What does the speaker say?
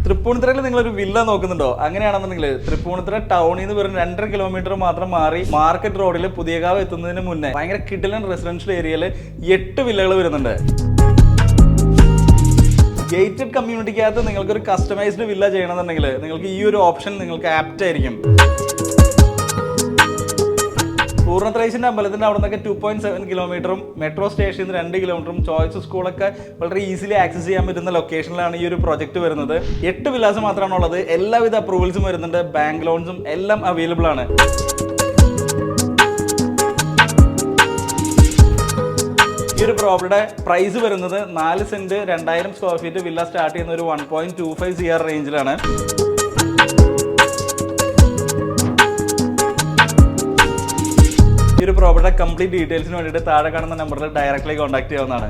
തൃപ്പൂണിത്തുറയിൽ നിങ്ങളൊരു വില്ല നോക്കുന്നുണ്ടോ? അങ്ങനെയാണെന്നുണ്ടെങ്കിൽ തൃപ്പൂണിത്തുറ ടൗണിൽ നിന്ന് വെറും 2.5 കിലോമീറ്റർ മാത്രം മാറി മാർക്കറ്റ് റോഡിൽ പുതിയകാവ് എത്തുന്നതിന് മുന്നേ ഭയങ്കര കിടിലൻ റെസിഡൻഷ്യൽ ഏരിയയിൽ 8 വില്ലകൾ വരുന്നുണ്ട്. ഗേറ്റഡ് കമ്മ്യൂണിറ്റിക്കകത്ത് നിങ്ങൾക്കൊരു കസ്റ്റമൈസ്ഡ് വില്ല ചെയ്യണമെന്നുണ്ടെങ്കിൽ നിങ്ങൾക്ക് ഈ ഒരു ഓപ്ഷൻ നിങ്ങൾക്ക് ആപ്റ്റ് ആയിരിക്കും. പൂർണ്ണത്രയീശന്റെ അമ്പലത്തിന്റെ അവിടെ നിന്നൊക്കെ 2.7 കിലോമീറ്ററും മെട്രോ സ്റ്റേഷനിൽ നിന്ന് 2 കിലോമീറ്ററും ചോയ്സ് സ്കൂളൊക്കെ വളരെ ഈസിലി ആക്സസ് ചെയ്യാൻ പറ്റുന്ന ലൊക്കേഷനിലാണ് ഈ ഒരു പ്രോജക്റ്റ് വരുന്നത്. 8 വില്ലാസ് മാത്രമാണ് ഉള്ളത്. എല്ലാവിധ അപ്രൂവൽസും വരുന്നുണ്ട്. ബാങ്ക് ലോൺസും എല്ലാം അവൈലബിൾ ആണ്. ഈ ഒരു പ്രോപ്പർട്ടിയുടെ പ്രൈസ് വരുന്നത് 4 saint 2000 square feet villa start ചെയ്യുന്ന ഒരു 1.25 CR റേഞ്ചിലാണ്. ഈ ഒരു പ്രോപ്പർട്ടിയുടെ കംപ്ലീറ്റ് ഡീറ്റെയിൽസിന് വേണ്ടിയിട്ട് താഴെ കാണുന്ന നമ്പറിൽ ഡയറക്റ്റ്ലി കോൺടാക്ട് ചെയ്യാവുന്നതാണ്.